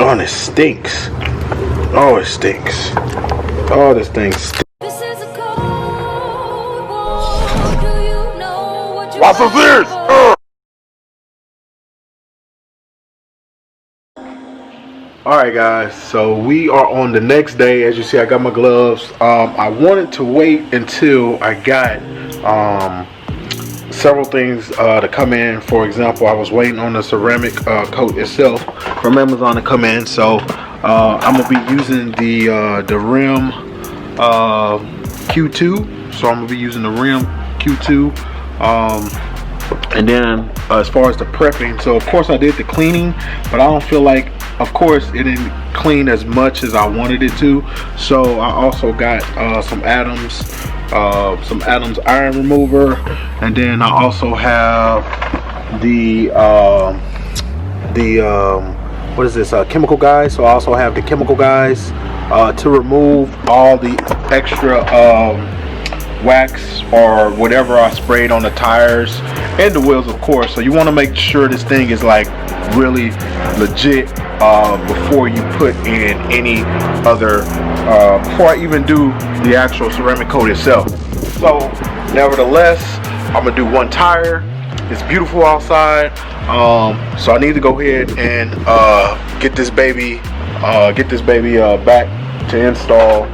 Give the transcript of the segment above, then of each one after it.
Oh, and it stinks. Oh, it stinks. Oh, this thing stinks. Lots of ears. Alright guys, so we are on the next day. As you see, I got my gloves. I wanted to wait until I got several things to come in. For example, I was waiting on the ceramic coat itself from Amazon to come in. So I'm gonna be using the rim Q2. So I'm gonna be using the rim Q2. And then as far as the prepping, so of course I did the cleaning, but I don't feel like, of course, it didn't clean as much as I wanted it to. So I also got some Adams iron remover, and then I also have the what is this, chemical guys. So I also have the chemical guys to remove all the extra wax or whatever I sprayed on the tires and the wheels, of course. So you want to make sure this thing is like really legit before you put in any other before I even do the actual ceramic coat itself. So nevertheless, I'm gonna do one tire. It's beautiful outside, so I need to go ahead and get this baby back to install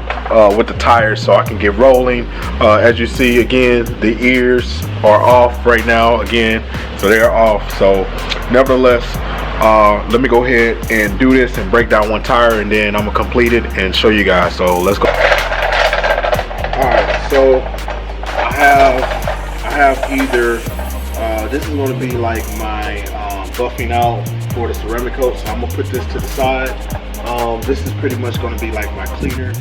with the tires so I can get rolling. As you see, again, the ears are off right now again, so they're off. So nevertheless, let me go ahead and do this and break down one tire, and then I'm gonna complete it and show you guys. So let's go. Alright, so I have either this is going to be like my buffing out for the ceramic coat, so I'm gonna put this to the side. This is pretty much going to be like my cleaner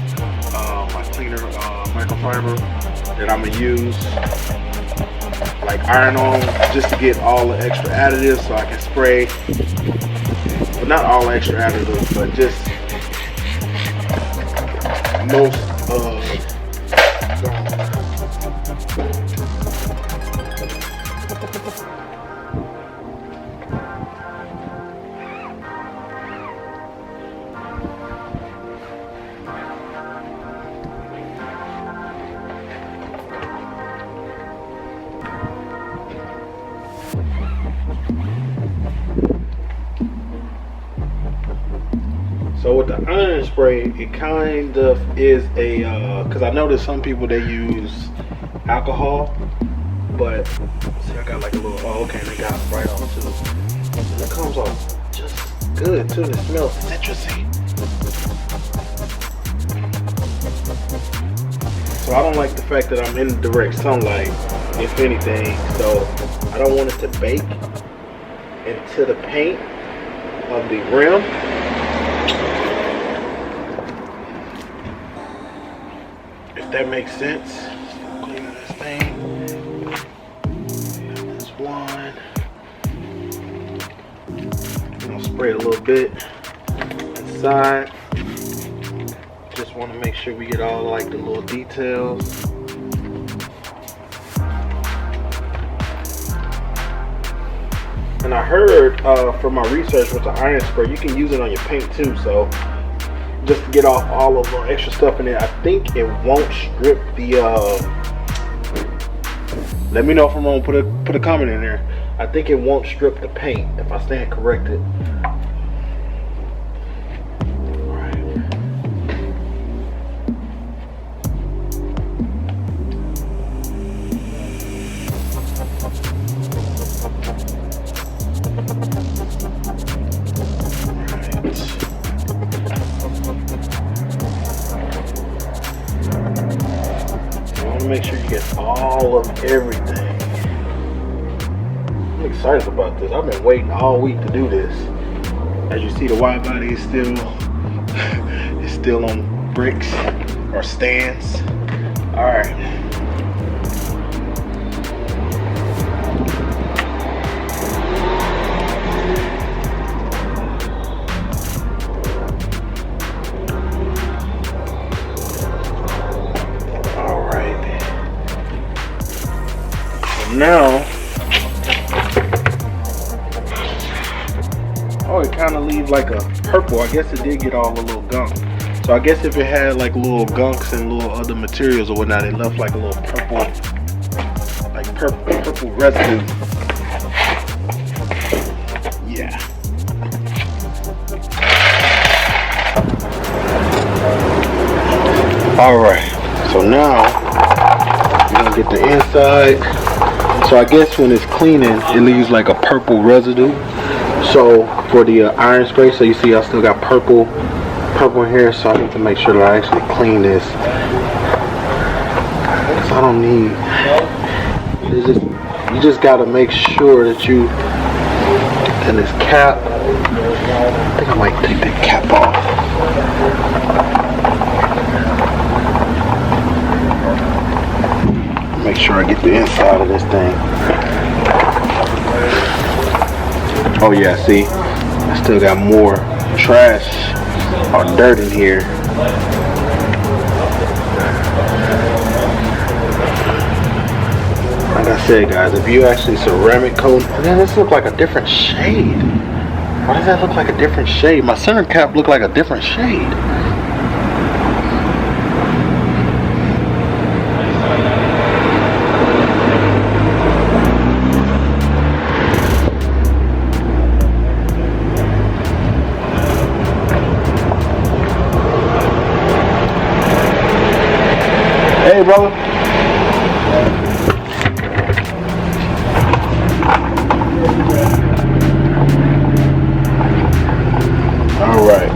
microfiber that I'm gonna use, like iron on, just to get all the extra additives so I can spray. But not all the extra additives, but just most of So with the iron spray, it kind of is a, because I noticed some people, they use alcohol, but see, I got like a little, oh okay, they got it right on too. And it comes off just good too, it smells citrusy. So I don't like the fact that I'm in direct sunlight, if anything, so I don't want it to bake into the paint of the rim. If that makes sense. Cleaning this thing. This one. I'm gonna spray a little bit inside. Just want to make sure we get all like the little details. And I heard from my research with the iron spray, you can use it on your paint too. So just to get off all of the extra stuff in there. I think it won't strip the let me know if I'm wrong, put a comment in there. I think it won't strip the paint, if I stand corrected. Make sure you get all of everything. I'm excited about this. I've been waiting all week to do this. As you see, the wide body is still on bricks or stands. All right. Now, Oh, it kind of leaves like a purple. I guess it did get all the little gunk. So I guess if it had like little gunks and little other materials or whatnot, it left like a little purple, like purple residue. Yeah. All right. So now we're gonna get the inside. So I guess when it's cleaning, it leaves like a purple residue. So for the iron spray, so you see I still got purple in here, so I need to make sure that I actually clean this. So I don't need, you just gotta make sure that you, and this cap, I think I might take that cap off. Make sure I get the inside of this thing. Oh yeah, see, I still got more trash or dirt in here. Like I said, guys, if you actually ceramic coat, man, this look like a different shade. Why does that look like a different shade? My center cap look like a different shade. Hey, brother. All right.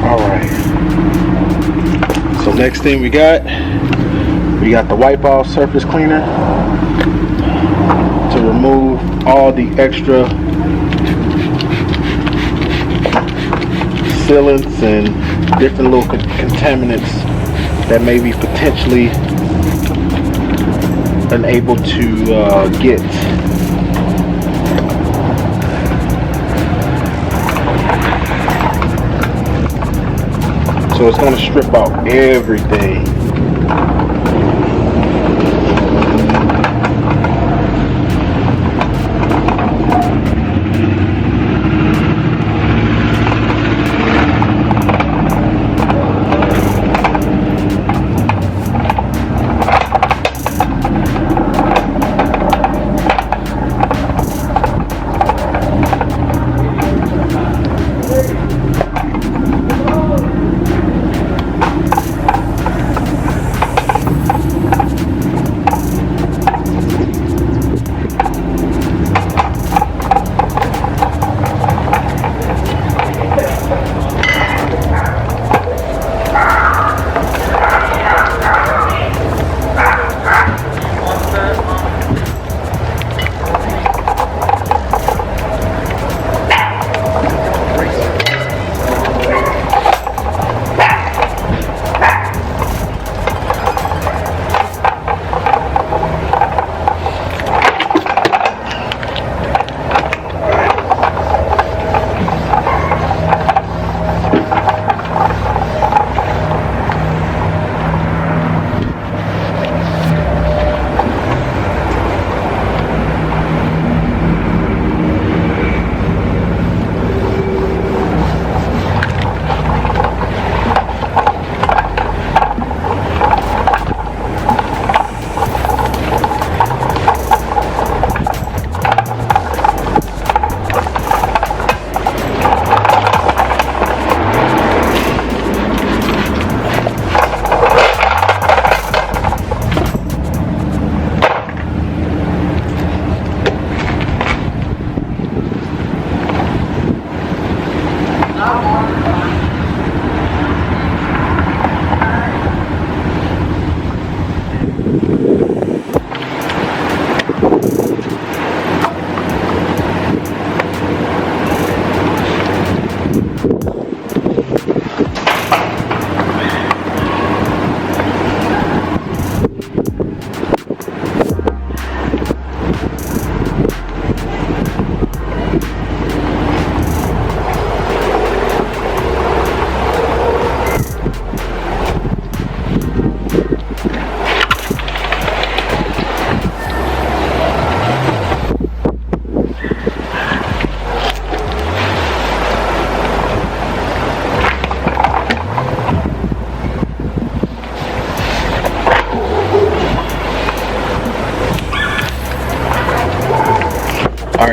All right. So next thing we got the wipe off surface cleaner to remove all the extra sealants and different little contaminants that may be potentially unable to get. So it's going to strip out everything.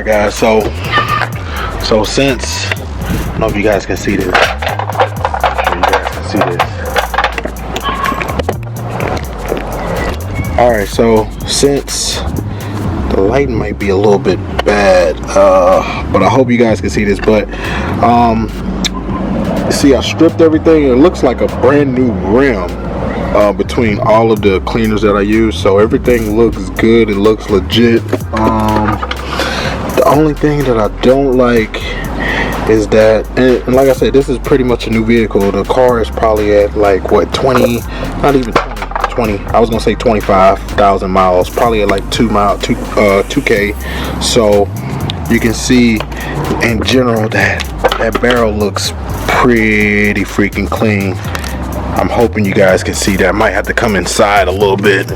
Alright guys, so since, I don't know if you guys can see this. I'm sure you guys can see this. Alright, so since the lighting might be a little bit bad, but I hope you guys can see this, but see, I stripped everything. It looks like a brand new rim between all of the cleaners that I use, so everything looks good. It looks legit. The only thing that I don't like is that, and like I said, this is pretty much a new vehicle. The car is probably at like what, 20, not even 20, I was gonna say 25,000 miles, probably at like 2K. So you can see in general that barrel looks pretty freaking clean. I'm hoping you guys can see that. I might have to come inside a little bit,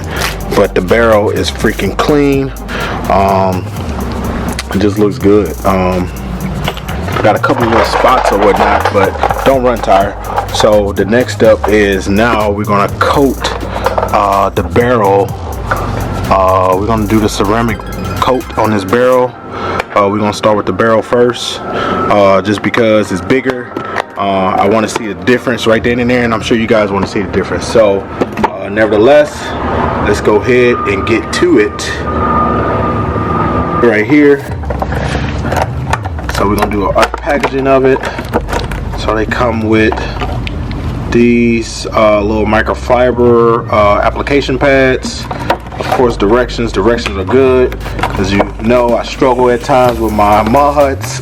but the barrel is freaking clean. It just looks good. Got a couple little spots or whatnot, but don't run tire. So the next step is, now we're gonna coat the barrel. We're gonna do the ceramic coat on this barrel. We're gonna start with the barrel first, just because it's bigger. I want to see the difference right then and there, and I'm sure you guys want to see the difference. So nevertheless, let's go ahead and get to it right here. So we're gonna do an unpackaging of it. So they come with these little microfiber application pads. Of course, directions are good, because you know I struggle at times with my mud huts.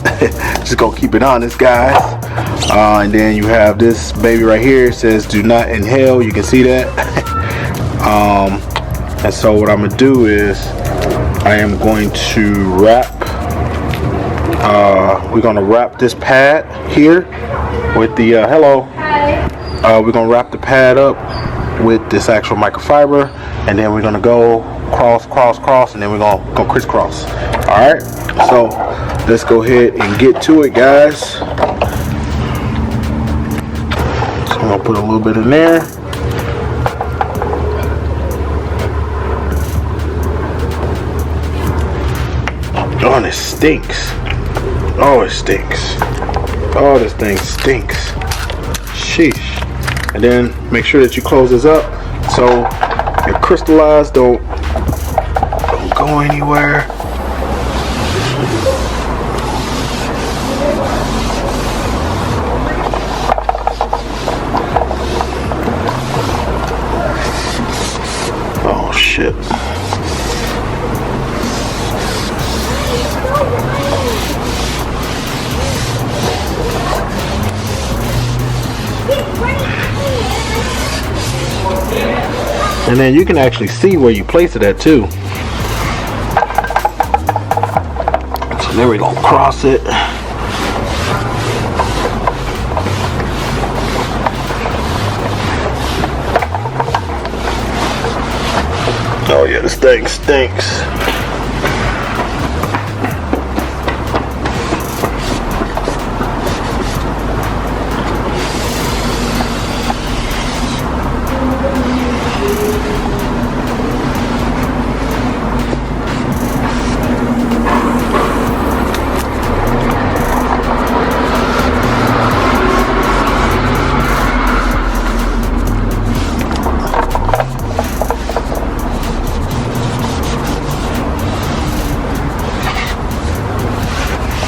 Just gonna keep it honest, guys. And then you have this baby right here. It says do not inhale. You can see that. And so what I'm gonna do is I am going to wrap, we're gonna wrap this pad here with the we're gonna wrap the pad up with this actual microfiber, and then we're gonna go cross, and then we're gonna go crisscross. All right, so let's go ahead and get to it, guys. So I'm gonna put a little bit in there. Oh, and it stinks. Oh, it stinks. Oh, this thing stinks. Sheesh. And then make sure that you close this up so your crystallized don't go anywhere. Oh shit. And then you can actually see where you place it at too. So there we go, cross it. Oh yeah, this thing stinks.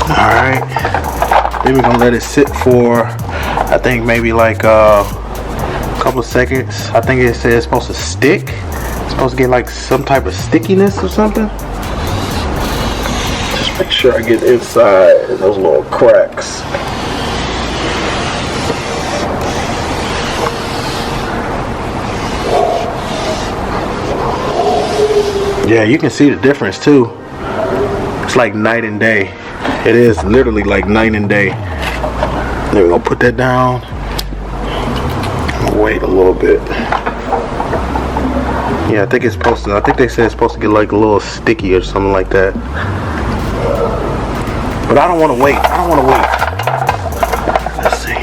Alright, then we're gonna let it sit for, I think maybe like a couple of seconds. I think it says it's supposed to stick. It's supposed to get like some type of stickiness or something. Just make sure I get inside those little cracks. Yeah, you can see the difference too. It's like night and day. It is literally like night and day. Then we're gonna put that down. Wait a little bit. Yeah, I think it's supposed to, I think they said it's supposed to get like a little sticky or something like that. But I don't want to wait. I don't want to wait. Let's see.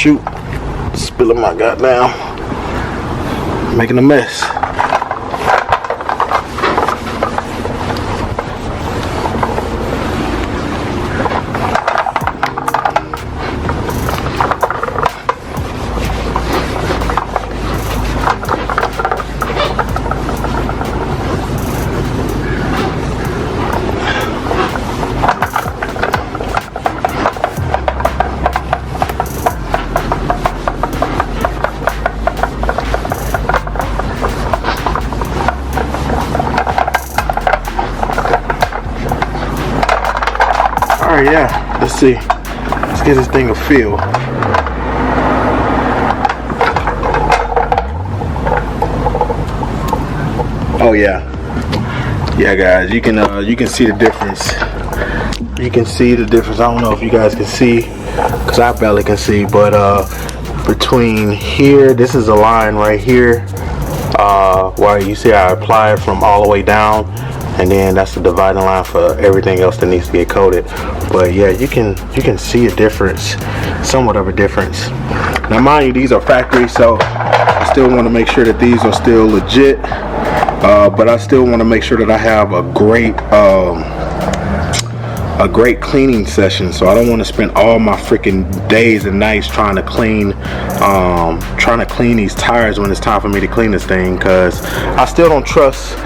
shoot, spilling my goddamn, making a mess. Alright, yeah, let's see. Let's get this thing a feel. Oh yeah. Yeah guys, you can see the difference. You can see the difference. I don't know if you guys can see, because I barely can see, but between here, this is a line right here, where you see I apply from all the way down, and then that's the dividing line for everything else that needs to get coated. But yeah, you can see a difference, somewhat of a difference. Now mind you, these are factory, so I still want to make sure that these are still legit, but I still want to make sure that I have a great cleaning session. So I don't want to spend all my freaking days and nights trying to clean these tires when it's time for me to clean this thing, because I still don't trust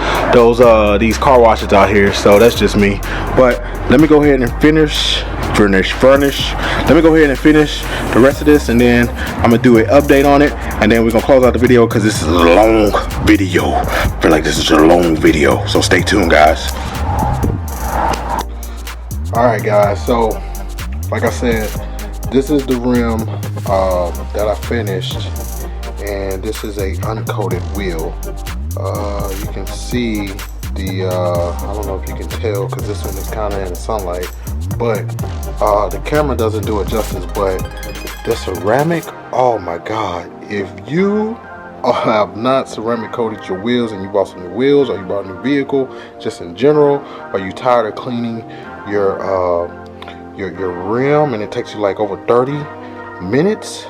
these car washes out here. So that's just me. But let me go ahead and furnish. Let me go ahead and finish the rest of this, and then I'm gonna do an update on it, and then we're gonna close out the video, because this is a long video. I feel like this is a long video, so stay tuned, guys. Alright guys, so like I said, this is the rim that I finished, and this is a uncoated wheel. You can see the I don't know if you can tell, because this one is kind of in the sunlight, but the camera doesn't do it justice. But the ceramic, oh my god, if you have not ceramic coated your wheels, and you bought some new wheels, or you bought a new vehicle just in general, or you tired of cleaning your rim and it takes you like over 30 minutes,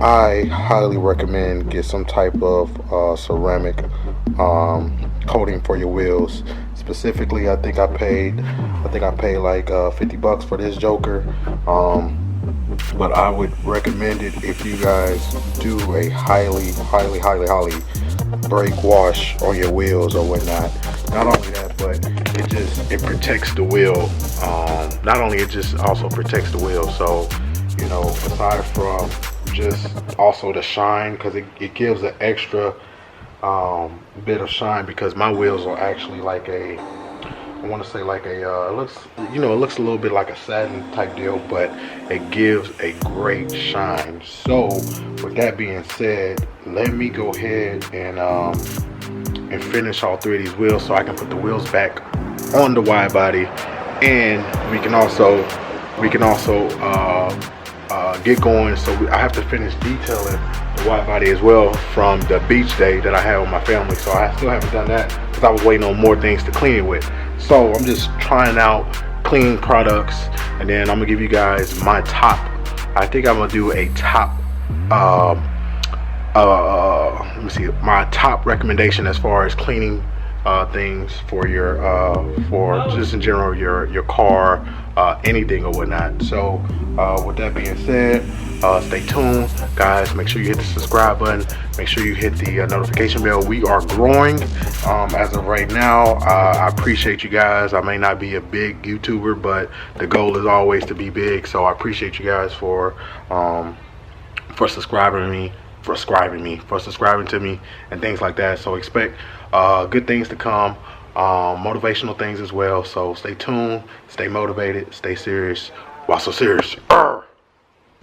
I highly recommend get some type of ceramic coating for your wheels. Specifically, I think I paid like 50 bucks for this joker, but I would recommend it if you guys do a highly brake wash on your wheels or whatnot. Not only that, but it protects the wheel. Not only it just also protects the wheel, so you know, aside from just also the shine, because it gives an extra bit of shine, because my wheels are actually like a, I want to say like a it looks a little bit like a satin type deal, but it gives a great shine. So with that being said, let me go ahead and finish all three of these wheels, so I can put the wheels back on the wide body, and we can also get going. So I have to finish detailing the wide body as well from the beach day that I had with my family. So I still haven't done that, because I was waiting on more things to clean it with. So I'm just trying out clean products, and then I'm gonna give you guys my top. I think I'm gonna do a top let me see, my top recommendation as far as cleaning things for your for just in general your car, anything or whatnot. So with that being said, stay tuned, guys. Make sure you hit the subscribe button, make sure you hit the notification bell. We are growing as of right now. I appreciate you guys. I may not be a big YouTuber, but the goal is always to be big. So I appreciate you guys for subscribing to me and things like that. So expect good things to come, motivational things as well. So stay tuned, stay motivated, stay serious while so serious.